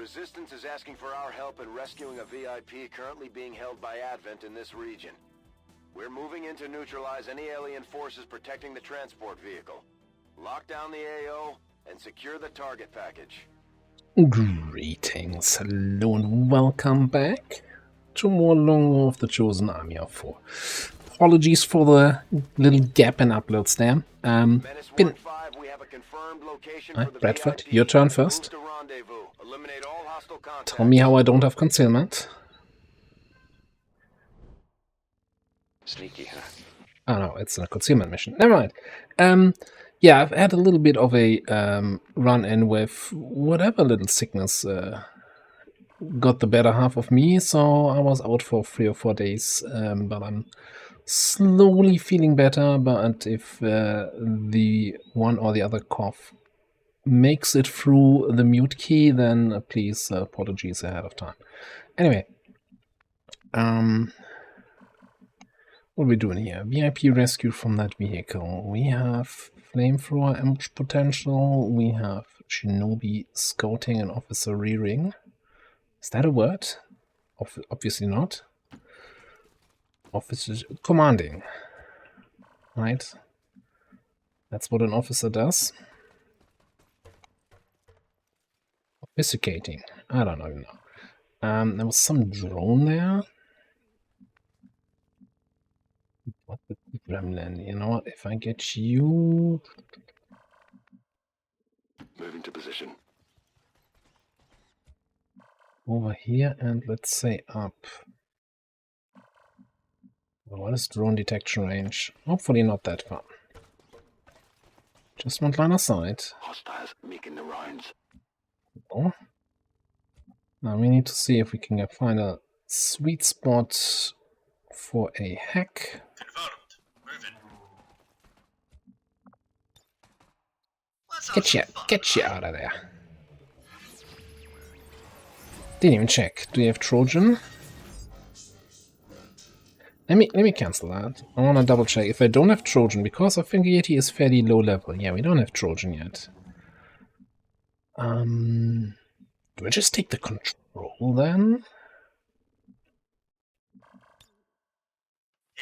Resistance is asking for our help in rescuing a VIP currently being held by Advent in this region. We're moving in to neutralize any alien forces protecting the transport vehicle. Lock down the AO and secure the target package. Greetings, hello and welcome back to more Long War of the Chosen Army of 4. Apologies for the little gap in uploads there. Bradford, your turn first. Tell me how I don't have concealment. Sneaky, huh? Oh no, it's a concealment mission. Never mind. Yeah, I've had a little bit of a run-in with whatever little sickness got the better half of me, so I was out for 3 or 4 days, but I'm slowly feeling better. But if the one or the other cough makes it through the mute key, then please apologies ahead of time. Anyway, what are we doing here? VIP rescue from that vehicle. We have flamethrower ambush potential. We have shinobi scouting and officer rearing. Is that a word? Obviously not. Officer commanding. Right? That's what an officer does. Sophisticating. I don't even know. There was some drone there. What the gremlin? You know what? If I get you... Moving to position. Over here and let's say up. Well, what is drone detection range? Hopefully not that far. Just want line of sight. Hostiles making the rounds. Oh. Now we need to see if we can find a sweet spot for a hack. Confirmed. Moving. Get you out of there. Didn't even check. Do you have Trojan? Let me cancel that. I want to double check if I don't have Trojan, because I think Yeti is fairly low level. Yeah, we don't have Trojan yet. Do I just take the control then?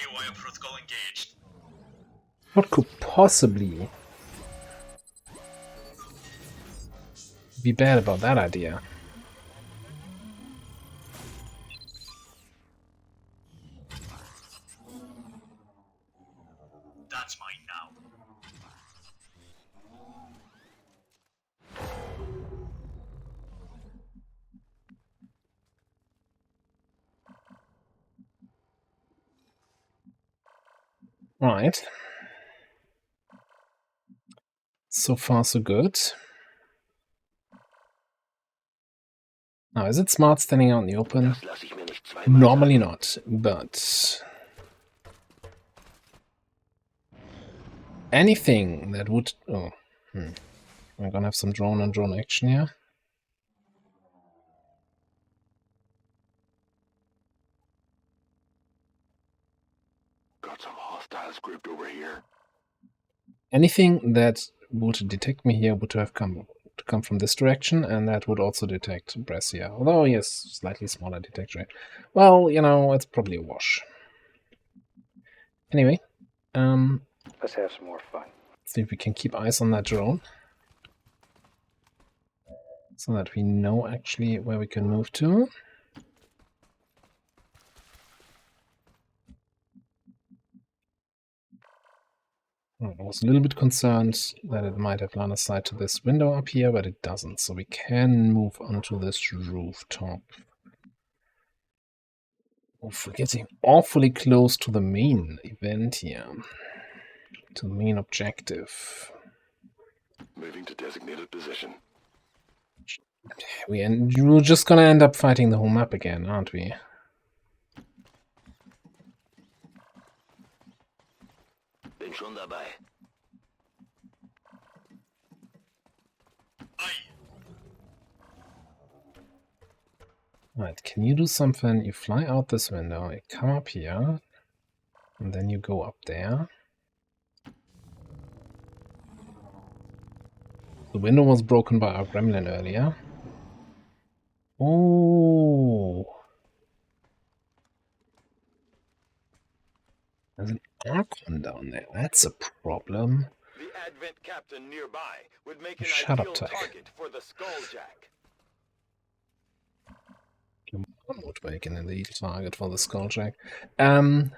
AOI protocol engaged. What could possibly be bad about that idea? That's mine now. Right. So far, so good. Now, is it smart standing out in the open? Normally not, but... anything that would... oh, I'm gonna have some drone-on-drone action here. Got some hostiles grouped over here. Anything that would detect me here would have come from this direction, and that would also detect Brescia. Although, yes, slightly smaller detection rate. Well, you know, it's probably a wash. Anyway, let's have some more fun. See if we can keep eyes on that drone, so that we know actually where we can move to. I was a little bit concerned that it might have line of sight to this window up here, but it doesn't, so we can move onto this rooftop. Oh, we're getting awfully close to the main event here, to the main objective. Moving to designated position. We're just gonna end up fighting the whole map again, aren't we? Bin schon dabei. Right, can you do something? You fly out this window, you come up here, and then you go up there. The window was broken by our gremlin earlier. Oh. There's an Archon down there. That's a problem. The Advent captain nearby would make an Shut up, ideal Tyke. target for the Skulljack. Would make an elite target for the Skulljack. Archon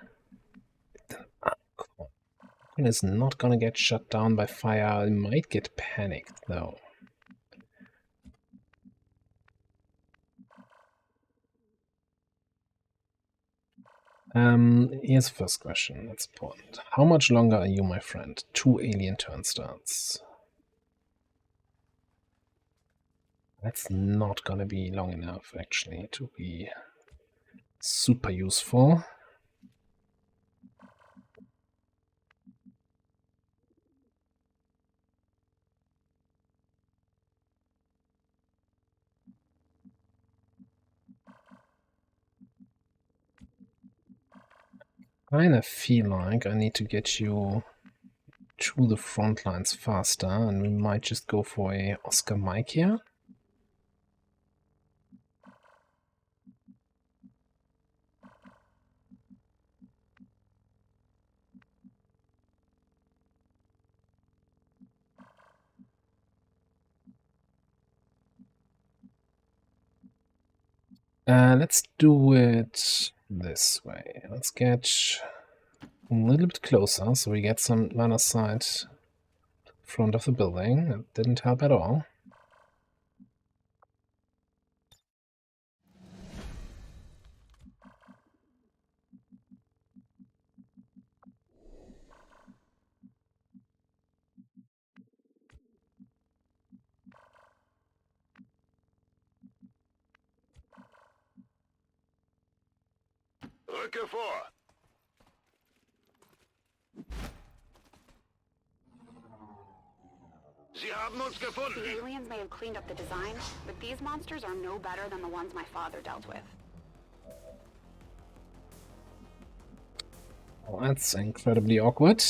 is not gonna get shut down by fire. It might get panicked, though. Here's the first question. That's important. How much longer are you, my friend? 2 alien turnstarts. That's not gonna be long enough, actually, to be super useful. I kind of feel like I need to get you to the front lines faster, and we might just go for a Oscar Mike here. Let's do it this way. Let's get a little bit closer so we get some line of sight front of the building. That didn't help at all. Rücke vor! Sie haben uns gefunden! The aliens may have cleaned up the design, but these monsters are no better than the ones my father dealt with. Well, that's incredibly awkward.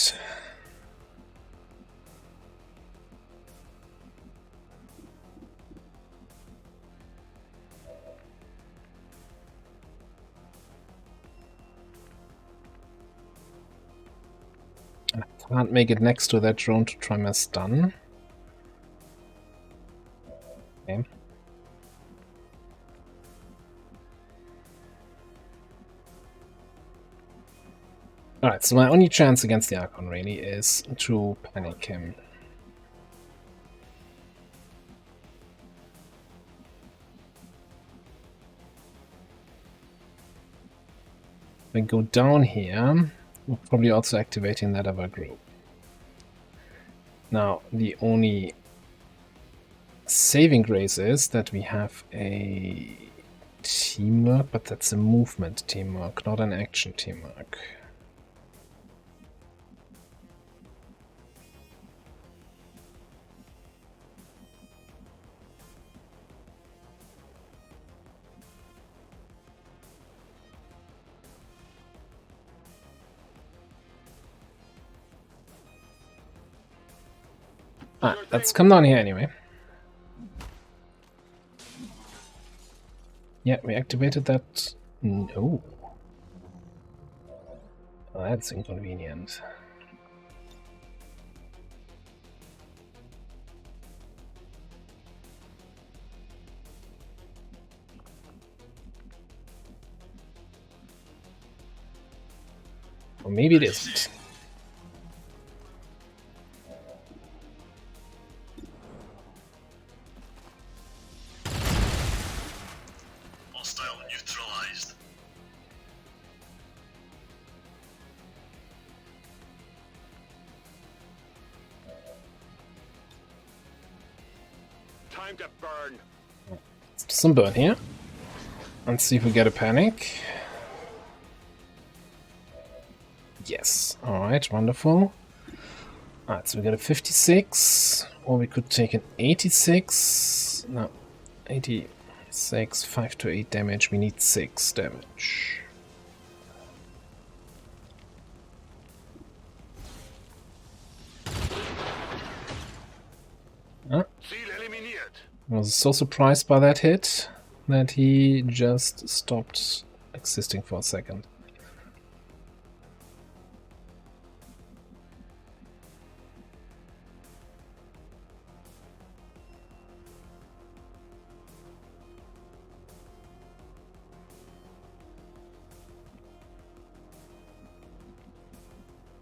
I can't make it next to that drone to try my stun. Okay. Alright, so my only chance against the Archon really is to panic him. If I go down here, we're probably also activating that other group. Now, the only saving grace is that we have a teamwork, but that's a movement teamwork, not an action teamwork. Alright, let's come down here anyway. Yeah, we activated that. No. Oh, that's inconvenient. Or maybe it isn't. Hostile neutralized. Time to burn! Let's do some burn here. Let's see if we get a panic. Yes. Alright, wonderful. Alright, so we got a 56. Or we could take an 86. No, 86. 5 to 8 damage. We need 6 damage. Huh? Ziel eliminiert! I was so surprised by that hit. that he just stopped existing for a second.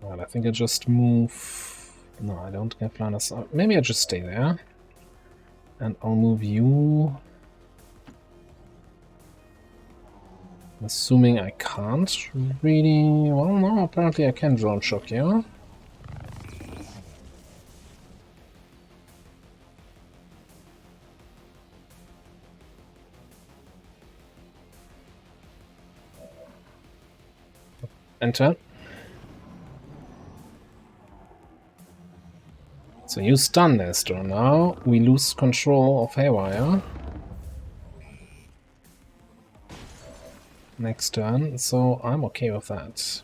Well, I think I just move... No, I don't get line of sight. Maybe I just stay there. And I'll move you... Assuming I can't really... Well, no, apparently I can drone shock you. Enter. So you stun this drone now. We lose control of Haywire. Next turn, so I'm okay with that.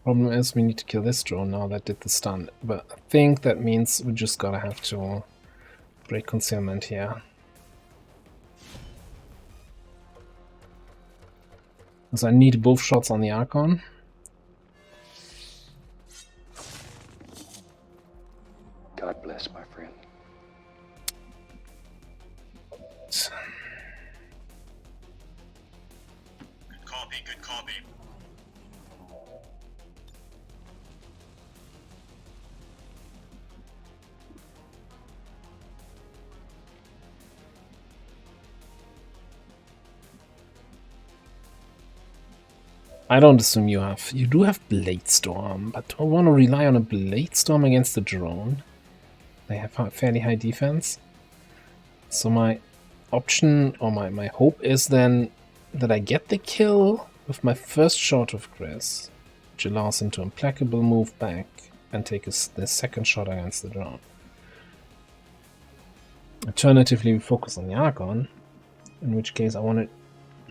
Problem is we need to kill this drone now that did the stun, but I think that means we just gotta have to break concealment here. Because I need both shots on the Archon. God bless, my friend. Good copy, good copy. I don't assume you have. You do have Blade Storm, but do I want to rely on a Blade Storm against the drone? They have fairly high defense. So my option, or my hope is then that I get the kill with my first shot of Chris, which allows him to implacable move back and take the second shot against the drone. Alternatively, we focus on the Archon, in which case I want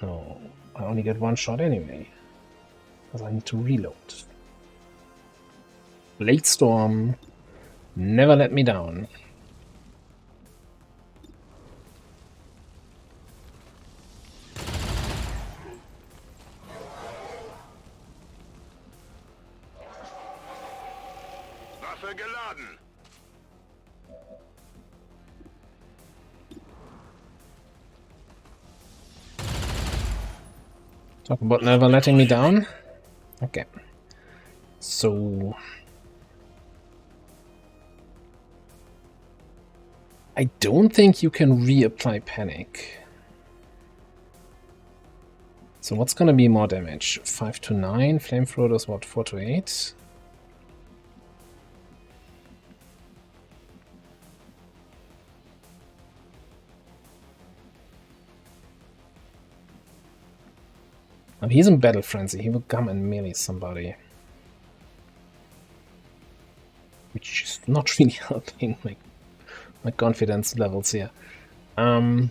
to... No, I only get one shot anyway. Because I need to reload. Blade Storm, never let me down. Waffe geladen. Talk about never letting me down. Okay. So... I don't think you can reapply panic. So what's gonna be more damage? 5 to 9, flamethrower is what, 4 to 8? If he's in Battle Frenzy, he will come and melee somebody. Which is not really helping my confidence levels here. That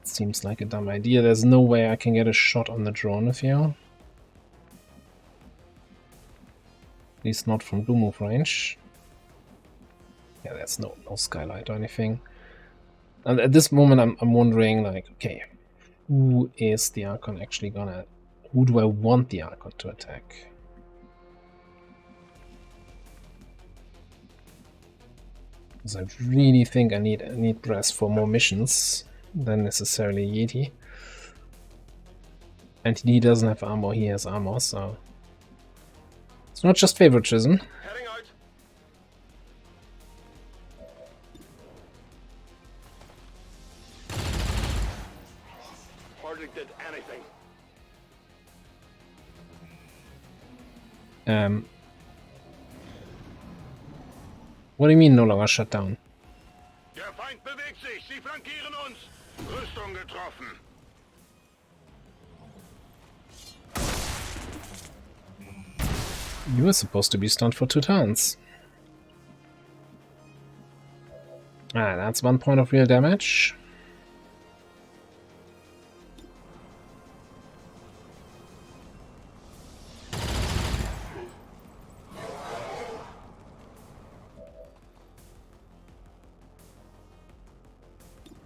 seems like a dumb idea. There's no way I can get a shot on the drone with you. At least not from blue move range. Yeah, there's no skylight or anything. And at this moment I'm wondering, like, okay, who is the Archon actually gonna... Who do I want the Archon to attack? Because I really think I need Brass for more missions than necessarily Yeti. And he doesn't have armor, he has armor, so... It's not just favoritism. Heading out. Hardly did anything. What do you mean no longer shut down? Der Feind bewegt sich. Sie flankieren uns. Rüstung getroffen. You were supposed to be stunned for 2 turns. Alright, that's 1 point of real damage.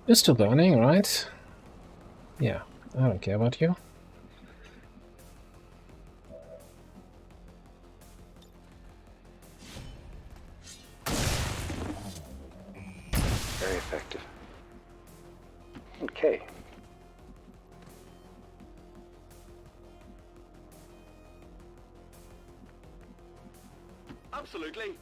You're still burning, right? Yeah, I don't care about you. Very effective. Okay. Absolutely.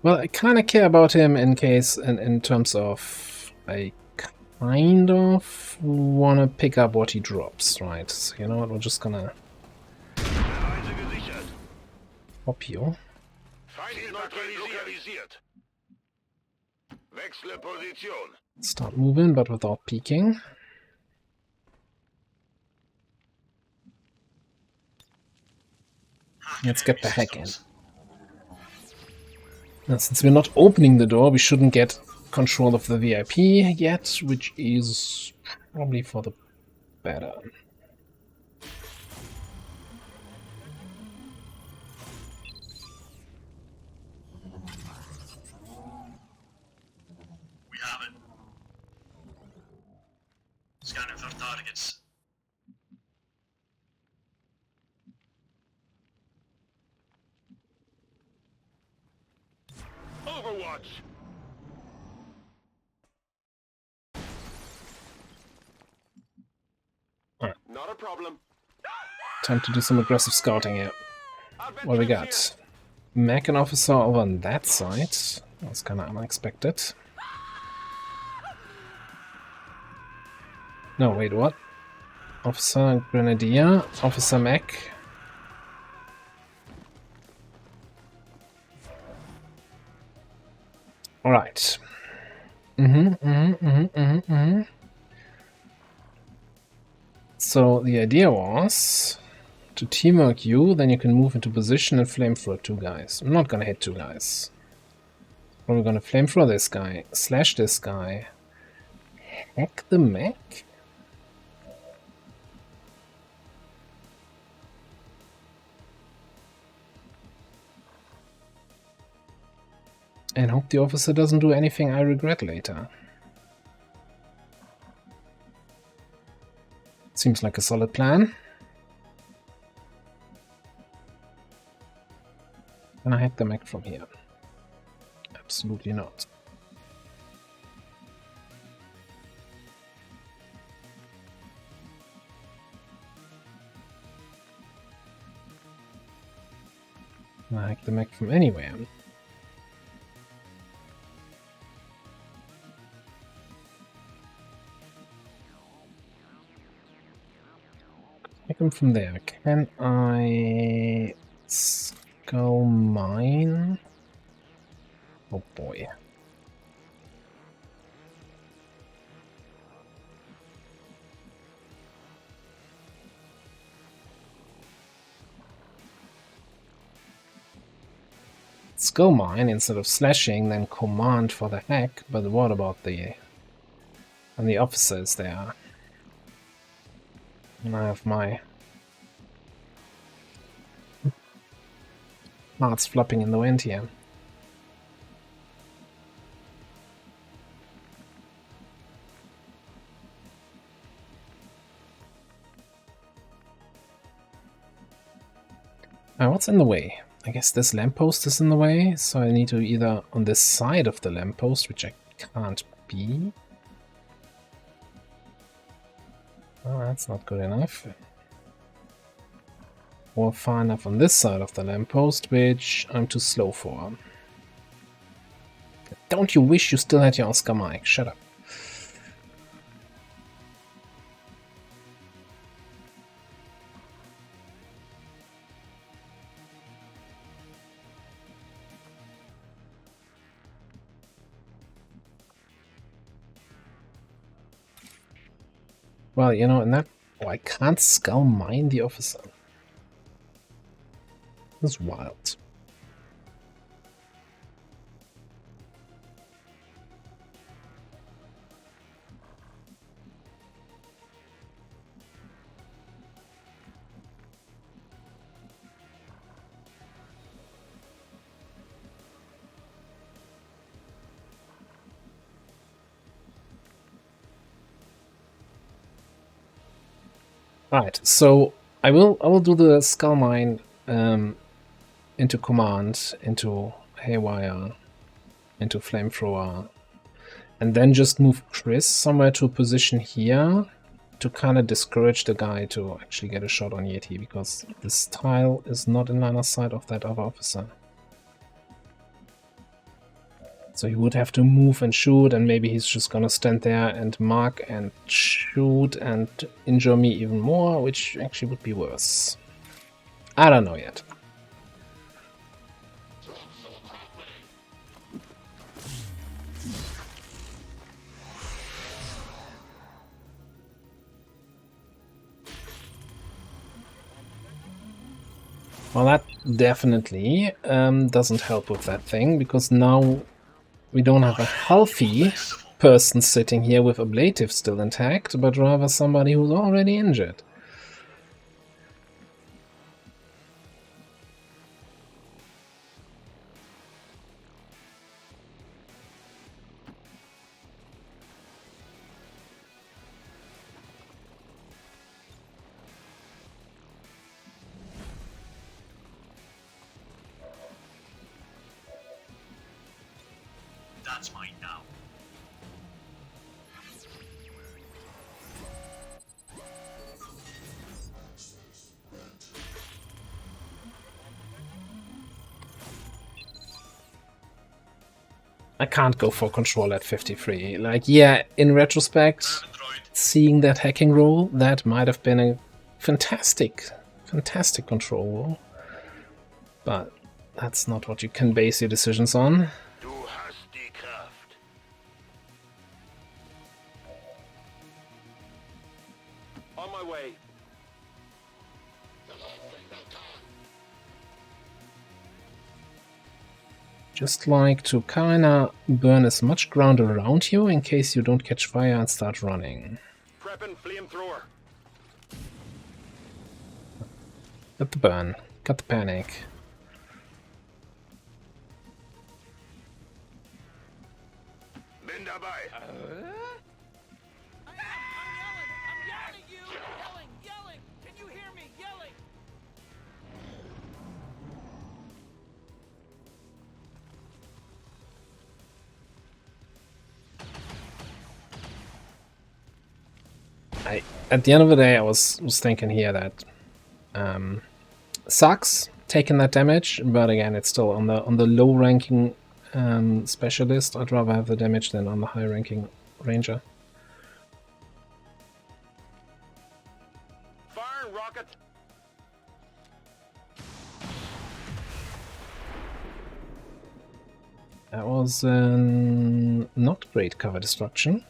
Well, I kind of care about him in case, in terms of, I kind of want to pick up what he drops, right? So you know what, we're just gonna Reise gesichert. pop you. Feind neutralisiert. Wechsle Position. Start moving, but without peeking. Let's get the heck in. Now, since we're not opening the door, we shouldn't get control of the VIP yet, which is probably for the better. We have it. Scanning for targets. Overwatch. Not a problem. Time to do some aggressive scouting here. What we got? Mech and officer over on that side. That's kind of unexpected. No, wait, what? Officer Grenadier, Officer Mech. Alright. So the idea was to teamwork you, then you can move into position and flamethrower 2 guys. I'm not gonna hit 2 guys. We're gonna flamethrower this guy, slash this guy, hack the mech. And hope the officer doesn't do anything I regret later. Seems like a solid plan. Can I hack the mech from here? Absolutely not. Can I hack the mech from anywhere? Hack him from there. Can I skull mine? Oh boy. Skull mine instead of slashing, then command for the hack. But what about the officers there? And I have my hearts flopping in the wind here. What's in the way? I guess this lamppost is in the way, so I need to either on this side of the lamppost, which I can't be. Oh, that's not good enough. Or far enough on this side of the lamppost, which I'm too slow for. Don't you wish you still had your Oscar Mike? Shut up. Well, you know, in that... Oh, I can't skull mine the officer. That's wild. Right, so I will do the skull mine into command, into haywire, into flamethrower, and then just move Chris somewhere to a position here to kind of discourage the guy to actually get a shot on Yeti, because this tile is not in line of sight of that other officer. So he would have to move and shoot, and maybe he's just gonna stand there and mark and shoot and injure me even more, which actually would be worse. I don't know yet. Well, that definitely doesn't help with that thing, because now we don't have a healthy person sitting here with ablative still intact, but rather somebody who's already injured. That's mine now. I can't go for control at 53. Like, yeah, in retrospect, seeing that hacking roll, that might have been a fantastic control roll. But that's not what you can base your decisions on. Du hast die Kraft. On my way. Just like to kinda burn as much ground around you in case you don't catch fire and start running. Prepping flamethrower. Got the burn, got the panic. Bin dabei. At the end of the day, I was thinking here that sucks taking that damage, but again, it's still on the low ranking specialist. I'd rather have the damage than on the high ranking ranger. Firing rocket. That was not great cover destruction.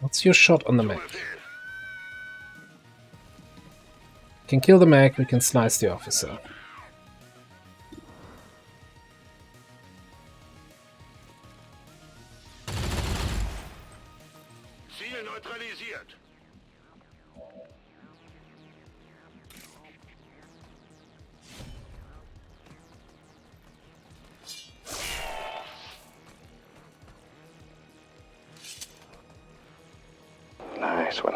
What's your shot on the mech? Can kill the mech, we can slice the officer. Ziel neutralisiert. Nice one.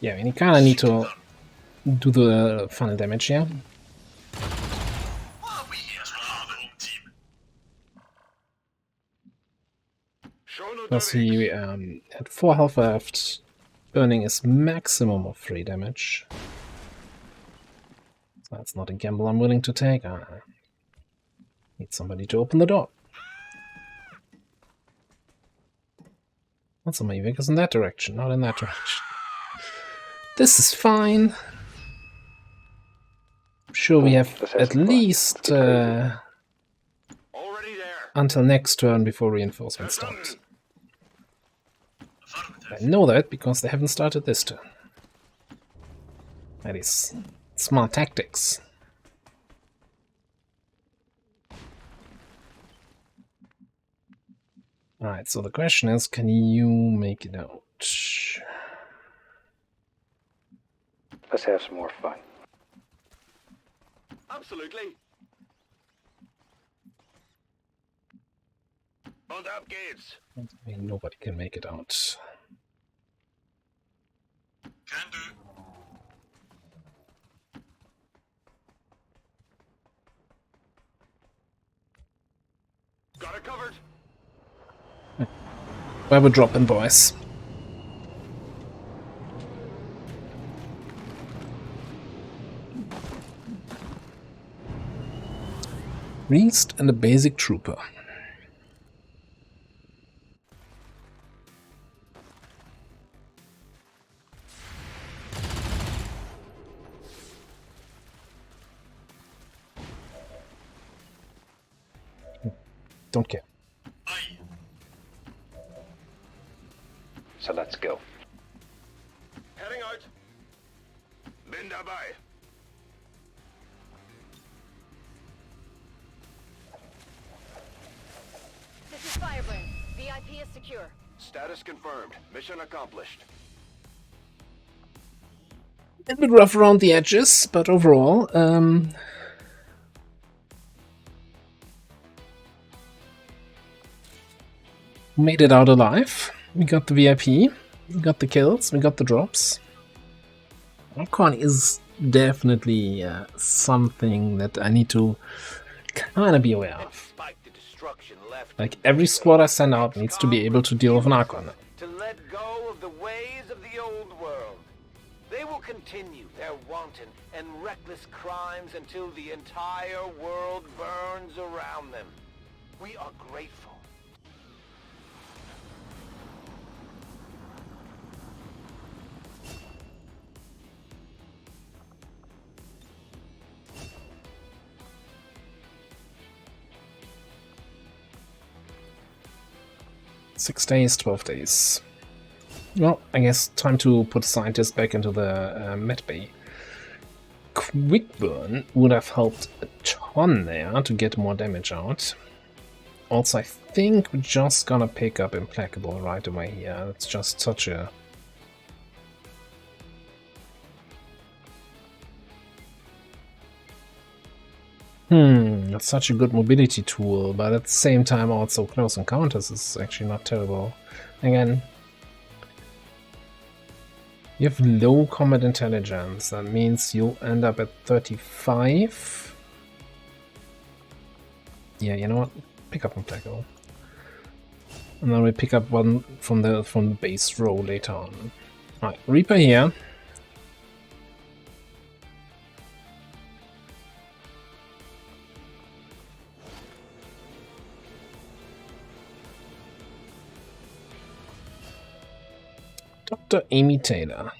Yeah, and you kinda need to do the funnel damage here. Schon Because unterwegs. he had 4 health left, burning his maximum of 3 damage. So that's not a gamble I'm willing to take. Need somebody to open the door. Not somebody because in that direction, not in that direction. This is fine. I'm sure we have at least Already there. until next turn before reinforcement starts. I know that because they haven't started this turn. That is smart tactics. Alright, so the question is, can you make it out? Let's have some more fun. Absolutely. Und ab geht's. I mean, nobody can make it out. Can do. Got it covered. Where we're dropping, boys. Priest and a basic trooper. Don't care. So let's go. Heading out. Bin dabei. This is Firebrand. VIP is secure. Status confirmed. Mission accomplished. A bit rough around the edges, but overall, made it out alive. We got the VIP, we got the kills, we got the drops. Recon is definitely something that I need to kind of be aware of. Despite the destruction left. Like, every squad I send out needs to be able to deal with an Archon. To let go of the ways of the old world. They will continue their wanton and reckless crimes until the entire world burns around them. We are grateful. Six days, 12 days. Well, I guess time to put scientists back into the med bay. Quick burn would have helped a ton there to get more damage out. Also, I think we're just gonna pick up Implacable right away here. It's just such a... that's such a good mobility tool, but at the same time also close encounters is actually not terrible. Again, you have low combat intelligence, that means you'll end up at 35. Yeah, you know what? Pick up Implacable. And then we pick up one from the base row later on. Alright, Reaper here. Dr. Amy Taylor.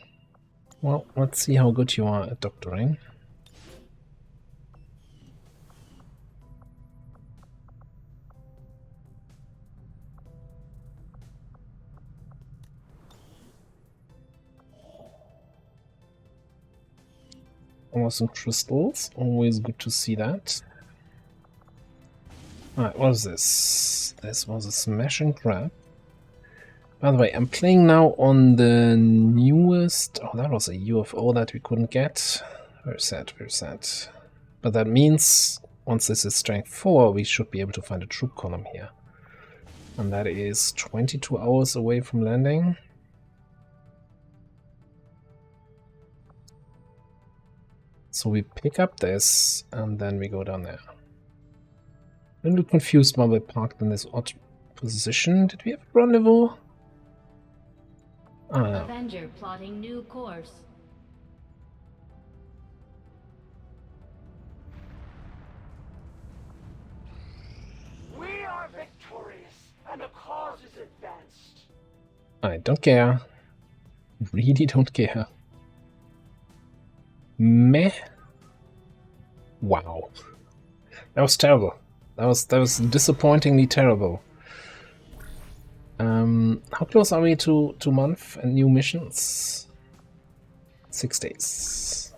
Well, let's see how good you are at doctoring. Almost some crystals, always good to see that. Alright, what is this? This was a smash and grab. By the way, I'm playing now on the newest... Oh, that was a UFO that we couldn't get. Very sad, very sad. But that means, once this is strength 4, we should be able to find a troop column here. And that is 22 hours away from landing. So we pick up this, and then we go down there. I'm a little confused why we parked in this odd position. Did we have a rendezvous? Oh, no. Avenger plotting new course. We are victorious, and the cause is advanced. I don't care. Really don't care. Meh. Wow. That was terrible. That was disappointingly terrible. How close are we to month and new missions? 6 days.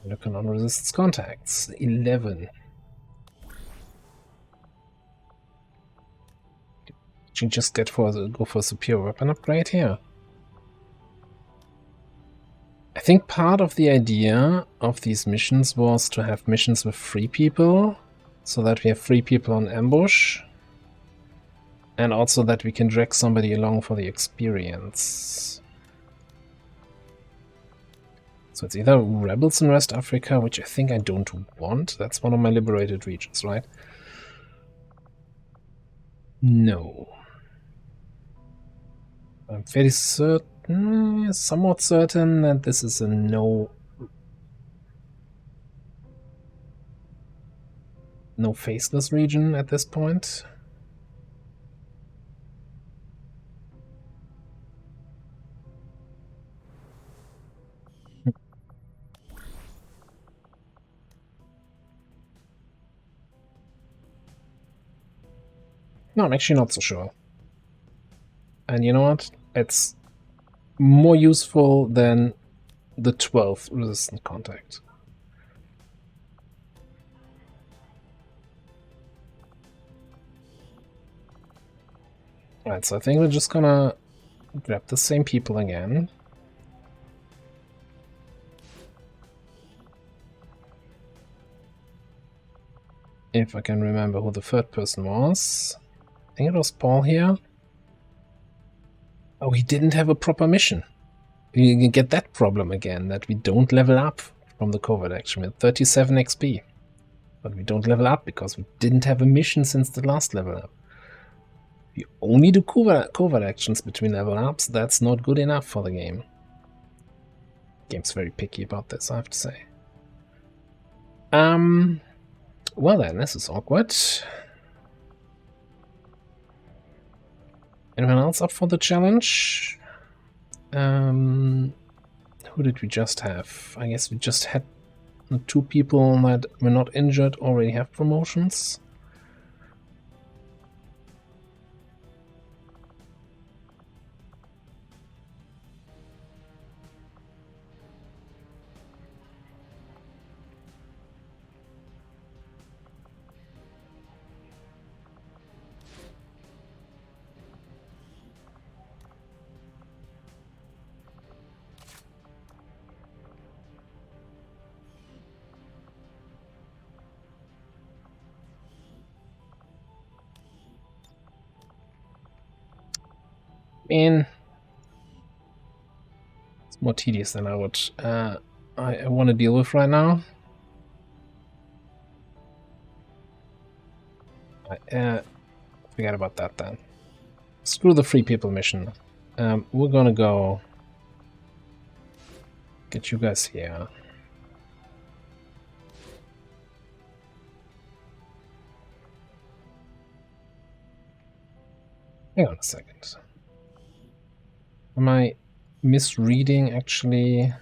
Looking on resistance contacts. 11. Did you just go for a superior weapon upgrade here? I think part of the idea of these missions was to have missions with 3 people, so that we have 3 people on ambush, and also that we can drag somebody along for the experience. So it's either rebels in West Africa, which I think I don't want. That's one of my liberated regions, right? No. I'm fairly certain, somewhat certain that this is a no faceless region at this point. No, I'm actually not so sure. And you know what? It's more useful than the 12th resistant contact. Alright, so I think we're just gonna grab the same people again. If I can remember who the third person was. I think it was Paul here. Oh, he didn't have a proper mission. You can get that problem again, that we don't level up from the covert action with 37 XP. But we don't level up because we didn't have a mission since the last level up. If you only do covert actions between level ups, that's not good enough for the game. The game's very picky about this, I have to say. Well then, this is awkward. Anyone else up for the challenge? Who did we just have? I guess we just had 2 people that were not injured already have promotions. Man, it's more tedious than I would I want to deal with right now. Forget about that then. Screw the 3 people mission. We're gonna go get you guys here. Hang on a second. Am I misreading actually?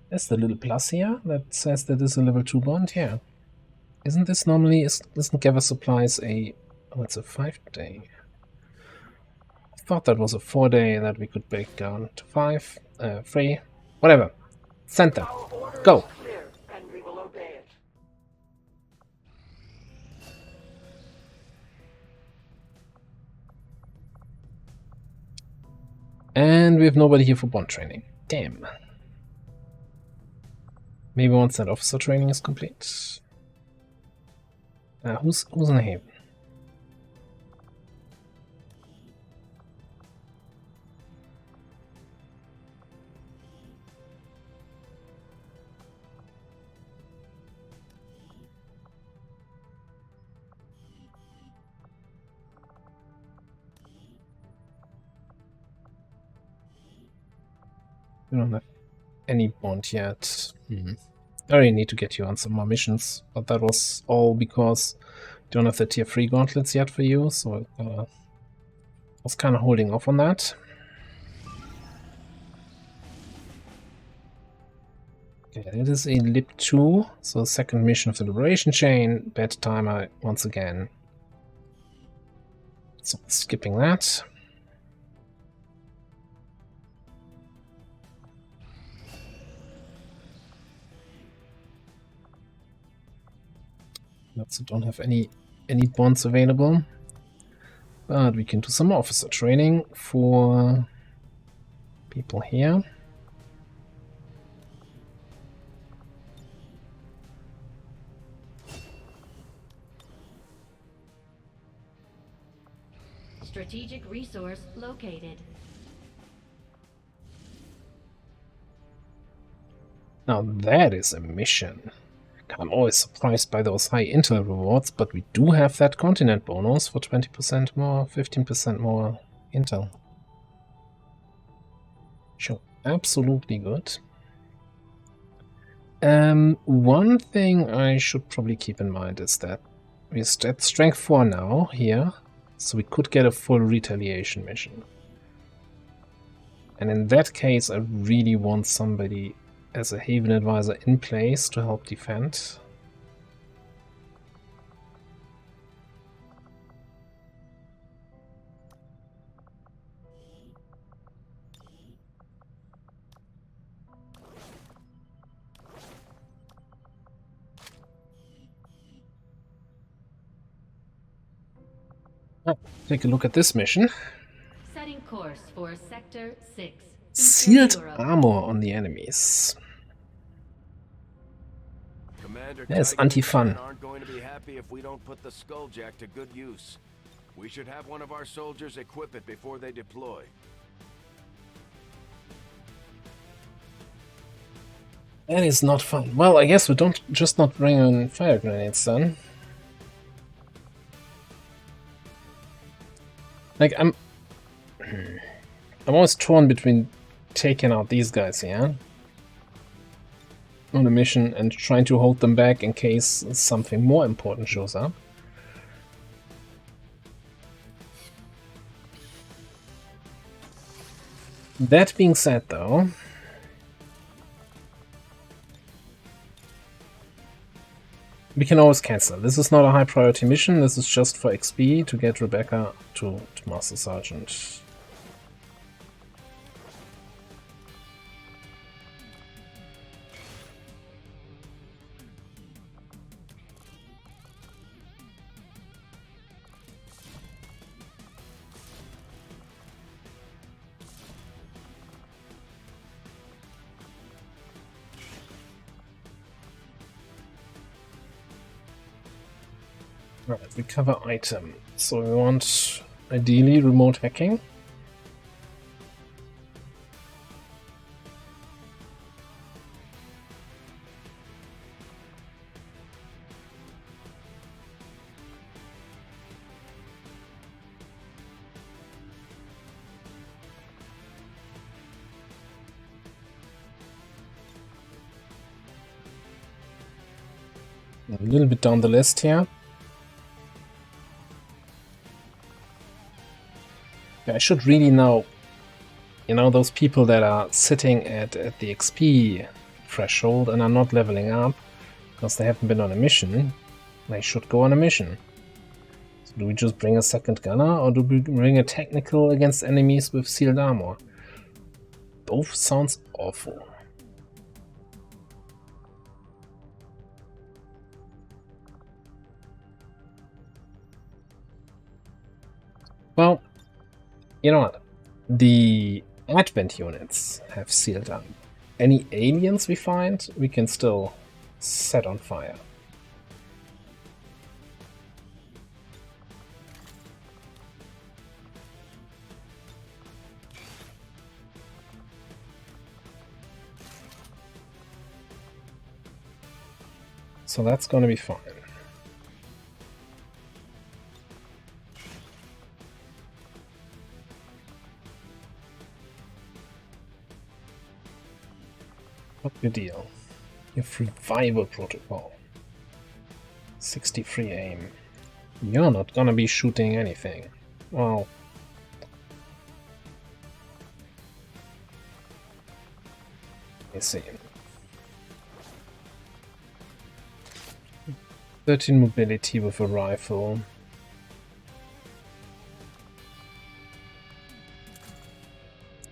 There's the little plus here that says that there's a level 2 bond here. Isn't this normally, isn't Gather Supplies a, oh, it's a 5-day. I thought that was a 4-day that we could break down to 5, 3, whatever. Send them. Go. And we have nobody here for bond training. Damn. Maybe once that officer training is complete. Who's in the haven? We don't have any bond yet. I already need to get you on some more missions, but that was all because I don't have the tier 3 gauntlets yet for you, so I was kind of holding off on that. Okay, it is a lib 2, so second mission of the liberation chain, bed timer once again. So skipping that. Let's don't have any bonds available. But we can do some officer training for people here. Strategic resource located. Now that is a mission. I'm always surprised by those high intel rewards, but we do have that continent bonus for 20% more, 15% more intel. Sure, absolutely good. One thing I should probably keep in mind is that we're at strength 4 now here, so we could get a full retaliation mission. And in that case, I really want somebody as a Haven advisor in place to help defend. Take a look at this mission. Setting course for Sector 6. Sealed armor on the enemies. Commander That's Tiger anti-fun. and aren't going to be happy if we don't put the Skulljack to good use. We should have one of our soldiers equip it before they deploy. That is not fun. Well, I guess we don't just not bring in fire grenades then. Like, I'm always torn between taking out these guys here on a mission and trying to hold them back in case something more important shows up. That being said, though, we can always cancel. This is not a high priority mission, this is just for XP to get Rebecca to Master Sergeant. Alright, recover item. So we want, ideally, remote hacking. A little bit down the list here. I should really know, those people that are sitting at the XP threshold and are not leveling up because they haven't been on a mission, they should go on a mission. So do we just bring a second gunner or do we bring a technical against enemies with sealed armor? Both sounds awful. Well, you know what? The Advent units have sealed armor. Any aliens we find, we can still set on fire. So that's going to be fine. What's your deal? Your revival protocol. 63 aim. You're not gonna be shooting anything. Well, let's see. 13 mobility with a rifle.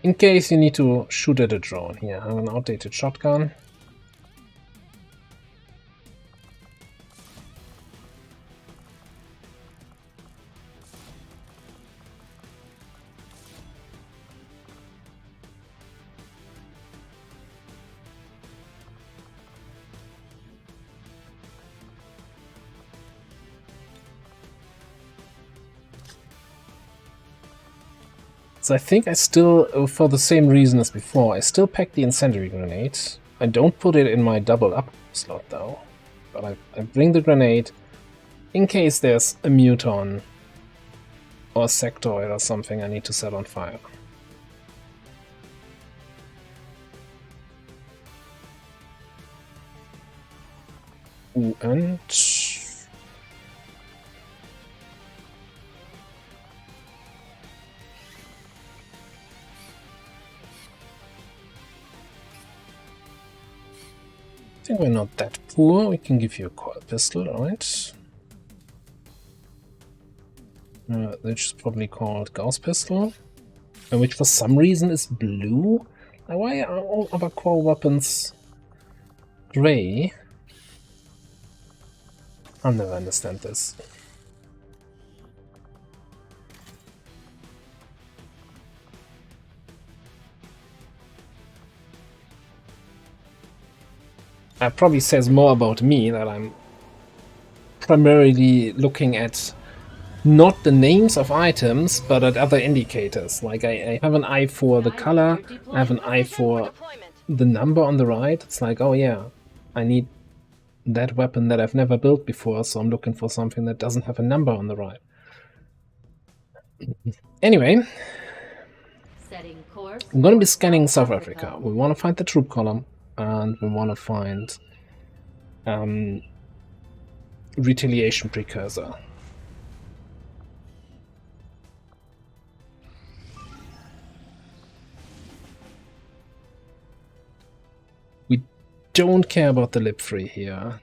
In case you need to shoot at a drone, here, I have an outdated shotgun. So I think I still, for the same reason as before, I still pack the incendiary grenade. I don't put it in my double up slot though, but I bring the grenade in case there's a muton or a sectoid or something I need to set on fire. Ooh, and I think we're not that poor. We can give you a coil pistol, alright? Which is probably called Gauss pistol, and which for some reason is blue. Now, why are all other core weapons gray? I'll never understand this. That probably says more about me, that I'm primarily looking at not the names of items, but at other indicators. Like I have an eye for the color, I have an eye for the number on the right. It's like, oh yeah, I need that weapon that I've never built before, so I'm looking for something that doesn't have a number on the right. Anyway, Setting course. I'm going to be for scanning South Africa. We want to find the troop column, and we want to find retaliation precursor. We don't care about the lip free here.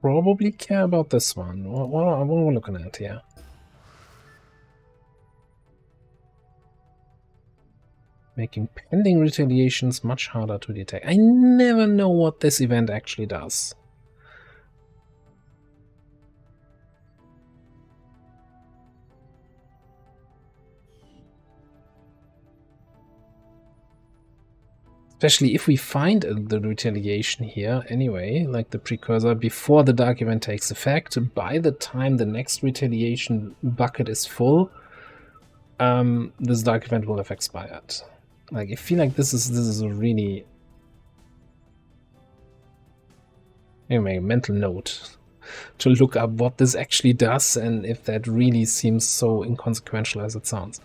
Probably care about this one. What are we looking at here? Making pending retaliations much harder to detect. I never know what this event actually does. Especially if we find the retaliation here anyway, like the precursor, before the dark event takes effect, by the time the next retaliation bucket is full, this dark event will have expired. Like, I feel like this is a really... Anyway, a mental note to look up what this actually does and if that really seems so inconsequential as it sounds.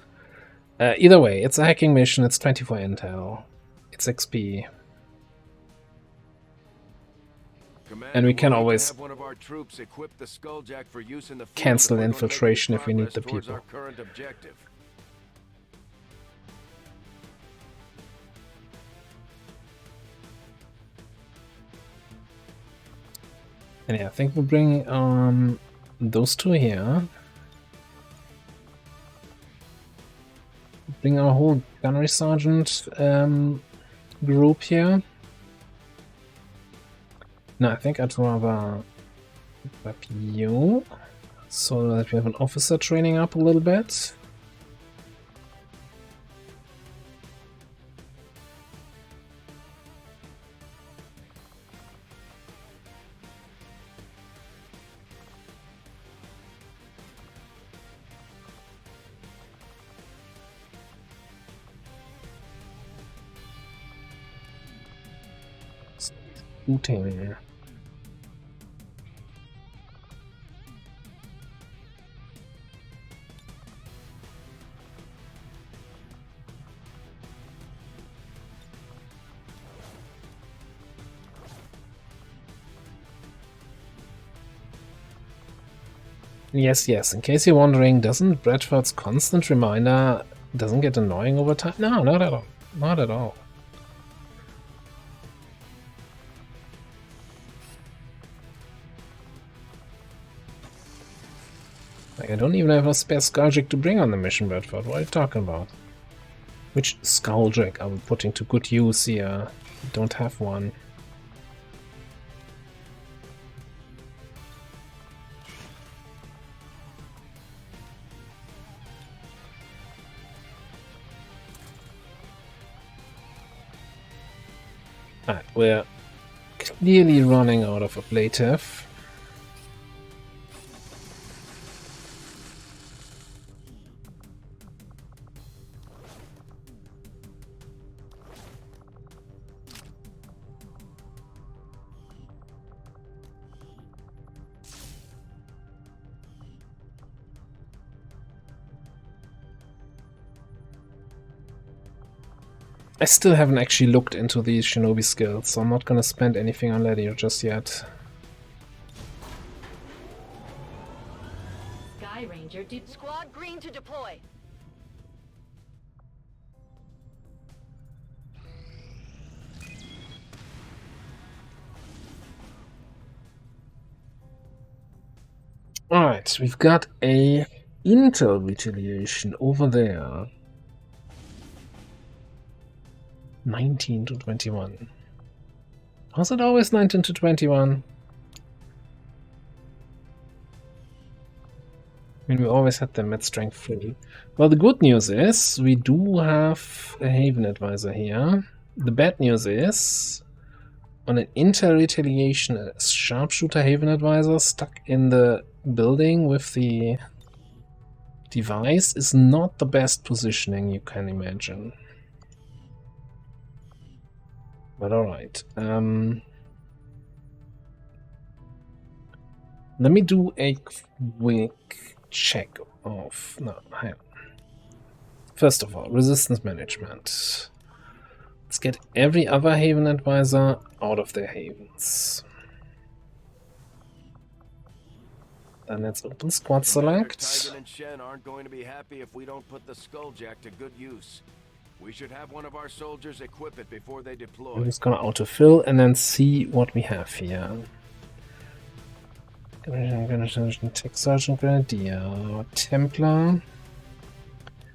Either way, it's a hacking mission, it's 24 intel, it's XP. And we can always cancel infiltration if we need the people. And yeah, I think we'll bring those two here. Bring our whole gunnery sergeant group here. No, I think I'd rather grab you so that we have an officer training up a little bit. Booting. Yes, in case you're wondering, doesn't Bradford's constant reminder doesn't get annoying over time? No, not at all. Not at all. Like, I don't even have a spare Skulljack to bring on the mission, Bradford. What are you talking about? Which Skulljack are we putting to good use here? We don't have one. Alright, we're clearly running out of ablative. I still haven't actually looked into these shinobi skills, so I'm not gonna spend anything on Ladio just yet. Sky Ranger did Squad green to deploy. Alright, we've got a Intel retaliation over there. 19 to 21. Was it always 19 to 21? I mean, we always had them at strength 3. Well, the good news is we do have a Haven advisor here. The bad news is on an Intel retaliation, a sharpshooter Haven advisor stuck in the building with the device is not the best positioning you can imagine. But alright. Let me do a quick check of... No, hang on. First of all, resistance management. Let's get every other Haven advisor out of their havens. Then let's open squad select. Tigan and Shen aren't going to be happy if we don't put the Skulljack to good use. We should have one of our soldiers equip it before they deploy. I'm just gonna autofill and then see what we have here. Tech Sergeant Grenadier, Templar,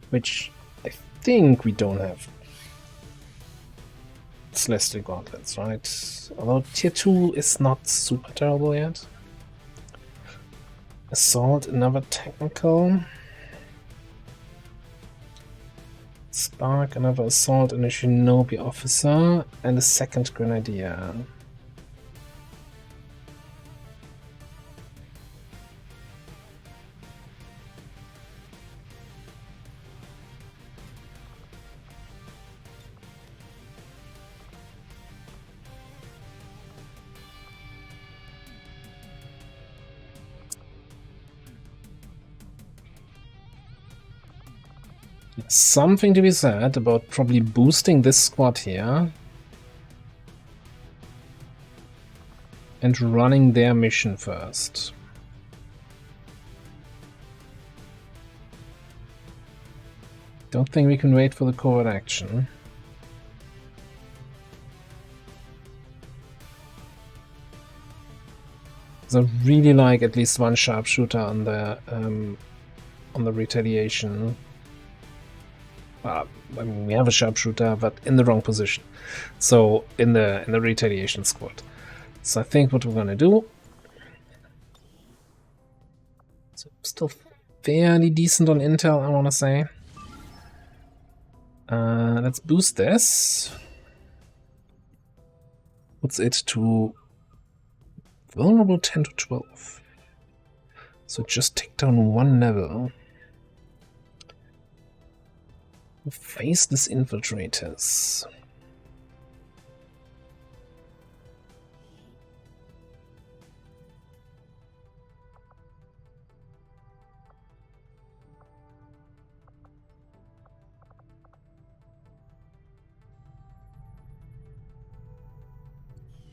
which I think we don't have. Celestial Gauntlets, right? Although tier 2 is not super terrible yet. Assault, another technical. Spark, another assault and a shinobi officer, and a second grenadier. Something to be said about probably boosting this squad here and running their mission first. Don't think we can wait for the covert action. So I really like at least one sharpshooter on the retaliation. I mean, we have a sharpshooter, but in the wrong position. So in the retaliation squad. So I think what we're gonna do. So still fairly decent on intel, I want to say. Let's boost this. Puts it to vulnerable 10 to 12. So just take down one level. Faceless infiltrators.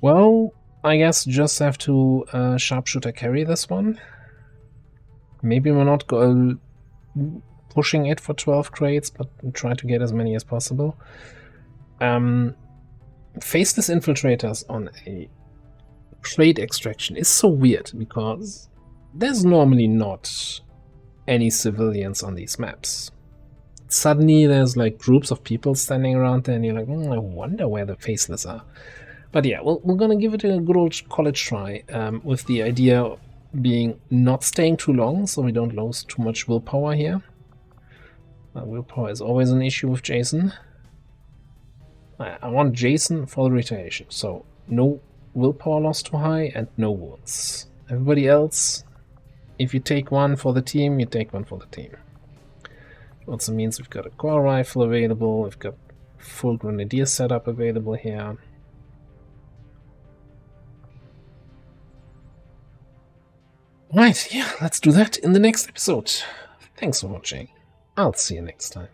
Well, I guess just have to sharpshooter carry this one. Maybe we're not pushing it for 12 crates, but try to get as many as possible. Faceless infiltrators on a crate extraction is so weird because there's normally not any civilians on these maps. Suddenly there's like groups of people standing around there and you're like, I wonder where the faceless are. But yeah, we're gonna give it a good old college try, with the idea being not staying too long so we don't lose too much willpower here. Willpower is always an issue with Jason. I want Jason for the retaliation, so no willpower loss too high and no wounds. Everybody else, if you take one for the team, you take one for the team. Also means we've got a core rifle available, we've got full grenadier setup available here. Right, yeah, let's do that in the next episode. Thanks for watching. I'll see you next time.